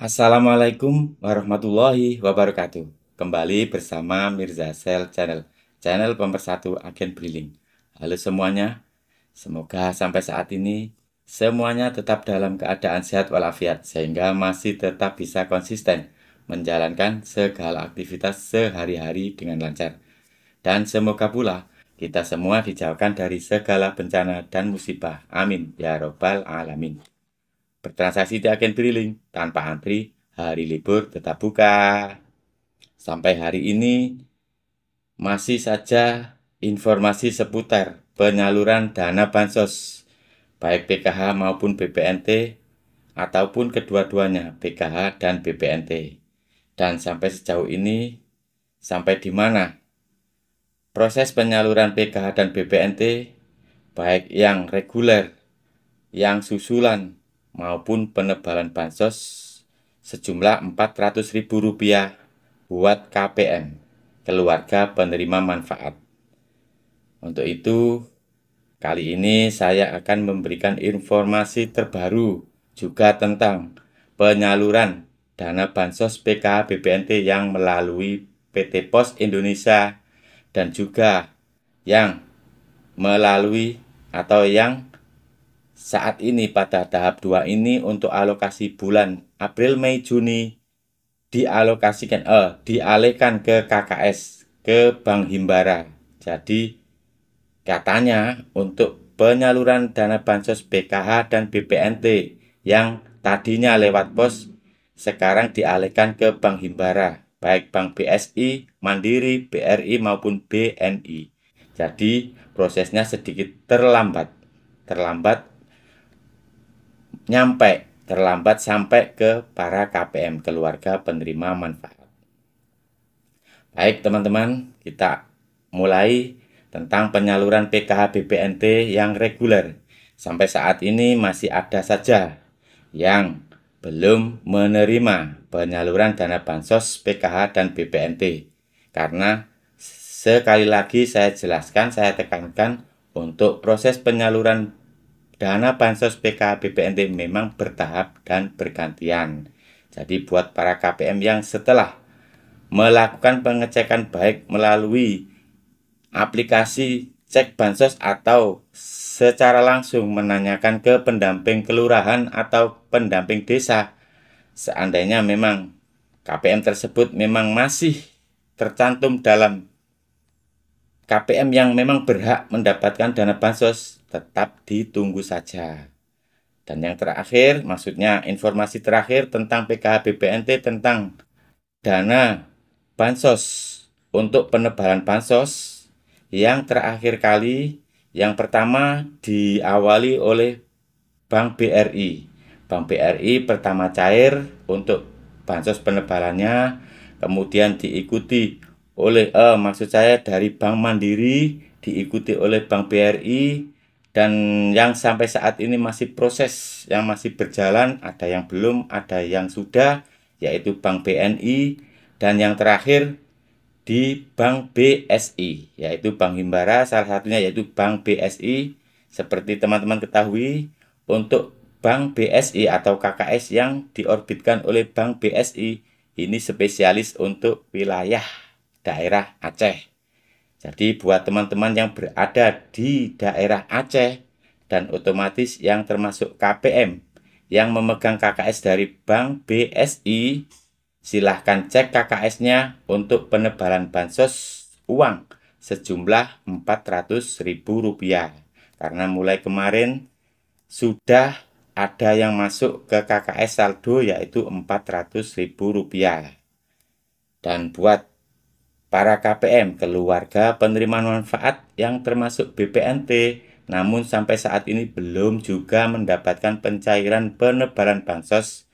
Assalamualaikum warahmatullahi wabarakatuh. Kembali bersama Mirza Sel channel pemersatu agen Briling. Halo semuanya, semoga sampai saat ini semuanya tetap dalam keadaan sehat walafiat sehingga masih tetap bisa konsisten menjalankan segala aktivitas sehari-hari dengan lancar. Dan semoga pula kita semua dijauhkan dari segala bencana dan musibah. Amin ya robbal alamin. Bertransaksi di agen Briling tanpa antri, hari libur tetap buka. Sampai hari ini masih saja informasi seputar penyaluran dana bansos baik PKH maupun BPNT ataupun kedua-duanya PKH dan BPNT. Dan sampai sejauh ini sampai di mana proses penyaluran PKH dan BPNT baik yang reguler, yang susulan maupun penebalan bansos sejumlah Rp400.000 buat KPM, keluarga penerima manfaat. Untuk itu, kali ini saya akan memberikan informasi terbaru juga tentang penyaluran dana bansos PKH BPNT yang melalui PT Pos Indonesia dan juga yang melalui atau yang saat ini pada tahap 2 ini untuk alokasi bulan April, Mei, Juni dialihkan ke KKS, ke Bank Himbara. Jadi katanya untuk penyaluran dana bansos BKH dan BPNT yang tadinya lewat pos sekarang dialihkan ke Bank Himbara, baik Bank BSI, Mandiri, BRI maupun BNI. Jadi prosesnya sedikit terlambat sampai ke para KPM, keluarga penerima manfaat. Baik teman-teman, kita mulai tentang penyaluran PKH BPNT yang reguler. Sampai saat ini masih ada saja yang belum menerima penyaluran dana bansos PKH dan BPNT. Karena sekali lagi saya jelaskan, saya tekankan untuk proses penyaluran dana bansos PKH BPNT memang bertahap dan bergantian. Jadi buat para KPM yang setelah melakukan pengecekan baik melalui aplikasi cek bansos atau secara langsung menanyakan ke pendamping kelurahan atau pendamping desa, seandainya memang KPM tersebut memang masih tercantum dalam KPM yang memang berhak mendapatkan dana bansos, tetap ditunggu saja. Dan yang terakhir, maksudnya informasi terakhir tentang PKH BPNT tentang dana bansos untuk penebalan bansos yang terakhir kali, yang pertama diawali oleh Bank BRI. Bank BRI pertama cair untuk bansos penebalannya, kemudian diikuti oleh maksud saya dari Bank Mandiri, diikuti oleh Bank BRI, dan yang sampai saat ini masih proses, yang masih berjalan, ada yang belum, ada yang sudah, yaitu Bank BNI, dan yang terakhir di Bank BSI, yaitu Bank Himbara, salah satunya yaitu Bank BSI. Seperti teman-teman ketahui, untuk Bank BSI atau KKS yang diorbitkan oleh Bank BSI, ini spesialis untuk wilayah daerah Aceh. Jadi buat teman-teman yang berada di daerah Aceh dan otomatis yang termasuk KPM yang memegang KKS dari Bank BSI, silahkan cek KKS-nya untuk penebalan bansos uang sejumlah Rp400.000. Karena mulai kemarin sudah ada yang masuk ke KKS saldo yaitu Rp400.000. Dan buat para KPM, keluarga penerima manfaat yang termasuk BPNT, namun sampai saat ini belum juga mendapatkan pencairan penebalan bansos,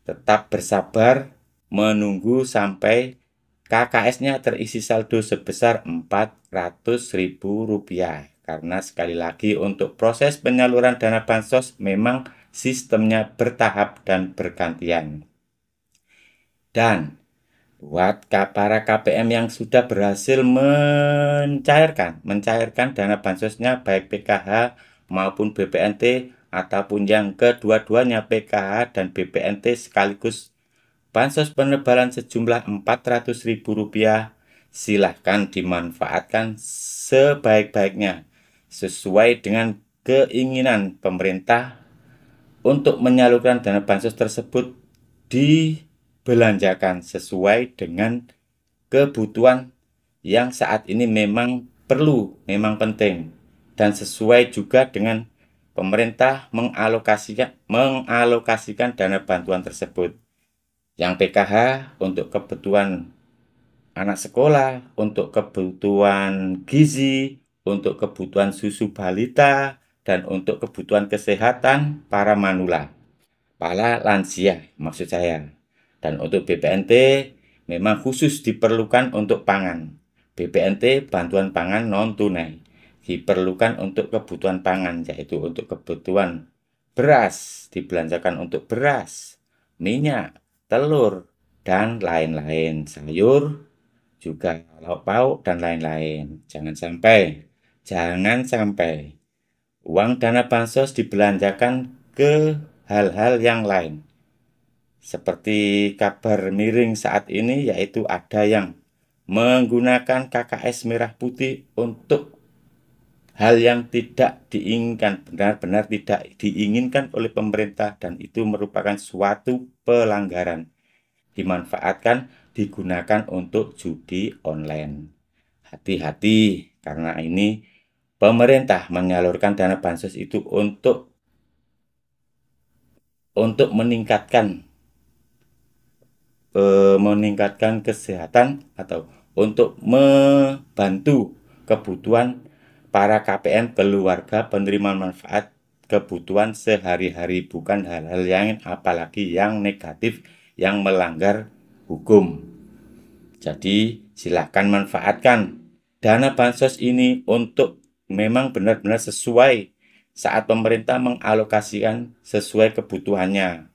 tetap bersabar menunggu sampai KKS-nya terisi saldo sebesar Rp400.000. Karena sekali lagi untuk proses penyaluran dana bansos memang sistemnya bertahap dan bergantian. Dan buat para KPM yang sudah berhasil mencairkan dana bansosnya baik PKH maupun BPNT ataupun yang kedua-duanya PKH dan BPNT sekaligus bansos penebalan sejumlah Rp400.000 silahkan dimanfaatkan sebaik-baiknya sesuai dengan keinginan pemerintah untuk menyalurkan dana bansos tersebut dibelanjakan sesuai dengan kebutuhan yang saat ini memang perlu, memang penting, dan sesuai juga dengan pemerintah mengalokasikan dana bantuan tersebut. Yang PKH untuk kebutuhan anak sekolah, untuk kebutuhan gizi, untuk kebutuhan susu balita, dan untuk kebutuhan kesehatan para manula, para lansia maksud saya. Dan untuk BPNT memang khusus diperlukan untuk pangan. BPNT bantuan pangan non tunai diperlukan untuk kebutuhan pangan, yaitu untuk kebutuhan beras, dibelanjakan untuk beras, minyak, telur, dan lain-lain, sayur, juga lauk pauk, dan lain-lain. Jangan sampai uang dana bansos dibelanjakan ke hal-hal yang lain. Seperti kabar miring saat ini, yaitu ada yang menggunakan KKS merah putih untuk hal yang tidak diinginkan, benar-benar tidak diinginkan oleh pemerintah, dan itu merupakan suatu pelanggaran. Dimanfaatkan, digunakan untuk judi online. Hati-hati, karena ini pemerintah menyalurkan dana bansos itu untuk meningkatkan kesehatan atau untuk membantu kebutuhan para KPM, keluarga penerima manfaat, kebutuhan sehari-hari, bukan hal-hal yang apalagi yang negatif yang melanggar hukum. Jadi silakan manfaatkan dana bansos ini untuk memang benar-benar sesuai saat pemerintah mengalokasikan sesuai kebutuhannya,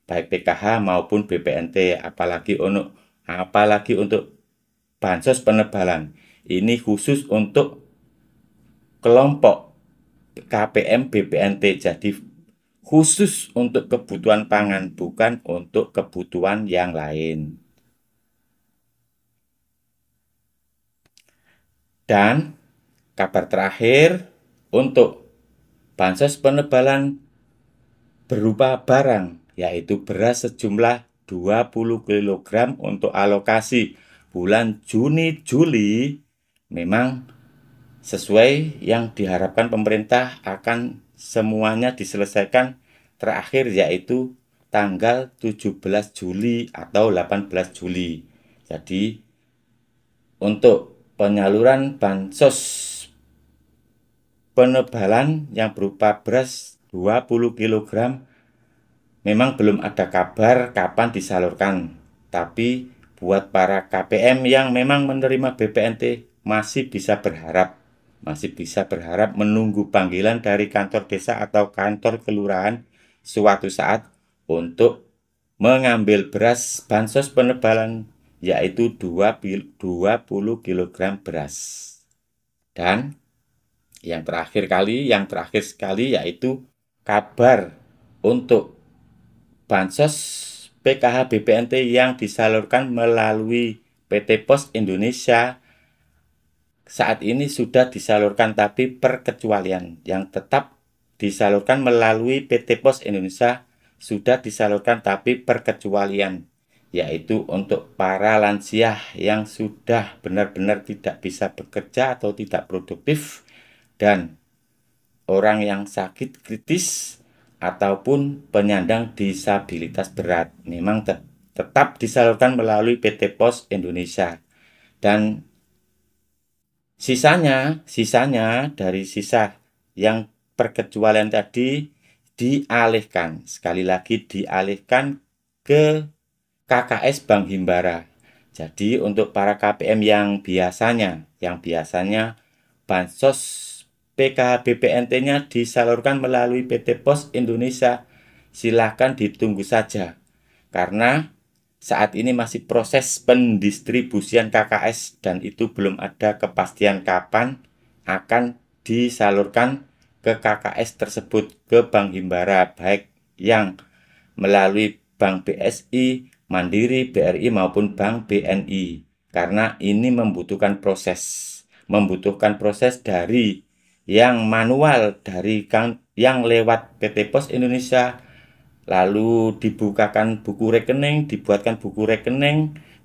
baik PKH maupun BPNT, apalagi untuk bansos penebalan. Ini khusus untuk kelompok KPM BPNT, jadi khusus untuk kebutuhan pangan, bukan untuk kebutuhan yang lain. Dan kabar terakhir, untuk bansos penebalan berupa barang, yaitu beras sejumlah 20 kg untuk alokasi bulan Juni-Juli, memang sesuai yang diharapkan pemerintah akan semuanya diselesaikan terakhir, yaitu tanggal 17 Juli atau 18 Juli. Jadi untuk penyaluran bansos penebalan yang berupa beras 20 kg memang belum ada kabar kapan disalurkan. Tapi buat para KPM yang memang menerima BPNT masih bisa berharap menunggu panggilan dari kantor desa atau kantor kelurahan suatu saat untuk mengambil beras bansos penebalan, yaitu 20 kg beras. Dan yang terakhir sekali yaitu kabar untuk bansos PKH BPNT yang disalurkan melalui PT Pos Indonesia saat ini sudah disalurkan, tapi perkecualian yang tetap disalurkan melalui PT Pos Indonesia sudah disalurkan, tapi perkecualian, yaitu untuk para lansia yang sudah benar-benar tidak bisa bekerja atau tidak produktif, dan orang yang sakit kritis ataupun penyandang disabilitas berat, memang tetap disalurkan melalui PT Pos Indonesia. Dan sisanya dari sisa yang perkecualian tadi dialihkan, sekali lagi dialihkan ke KKS Bank Himbara. Jadi untuk para KPM yang biasanya bansos PKH BPNT-nya disalurkan melalui PT Pos Indonesia, silahkan ditunggu saja, karena saat ini masih proses pendistribusian KKS dan itu belum ada kepastian kapan akan disalurkan ke KKS tersebut, ke Bank Himbara, baik yang melalui Bank BSI Mandiri, BRI maupun Bank BNI, karena ini membutuhkan proses dari yang manual, dari yang lewat PT Pos Indonesia, lalu dibuatkan buku rekening,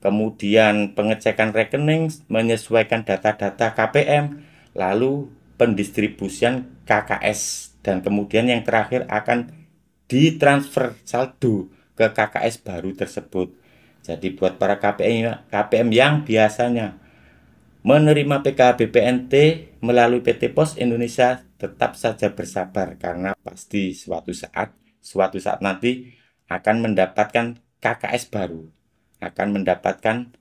kemudian pengecekan rekening, menyesuaikan data-data KPM, lalu pendistribusian KKS, dan kemudian yang terakhir akan ditransfer saldo ke KKS baru tersebut. Jadi buat para KPM yang biasanya menerima PKH BPNT melalui PT Pos Indonesia, tetap saja bersabar karena pasti suatu saat nanti akan mendapatkan KKS baru, akan mendapatkan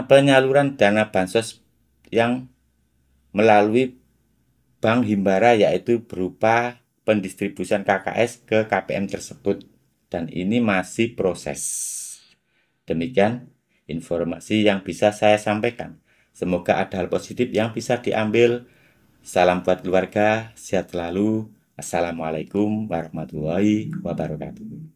penyaluran dana bansos yang melalui Bank Himbara, yaitu berupa pendistribusian KKS ke KPM tersebut, dan ini masih proses. Demikian informasi yang bisa saya sampaikan. Semoga ada hal positif yang bisa diambil. Salam buat keluarga, sehat selalu. Assalamualaikum warahmatullahi wabarakatuh.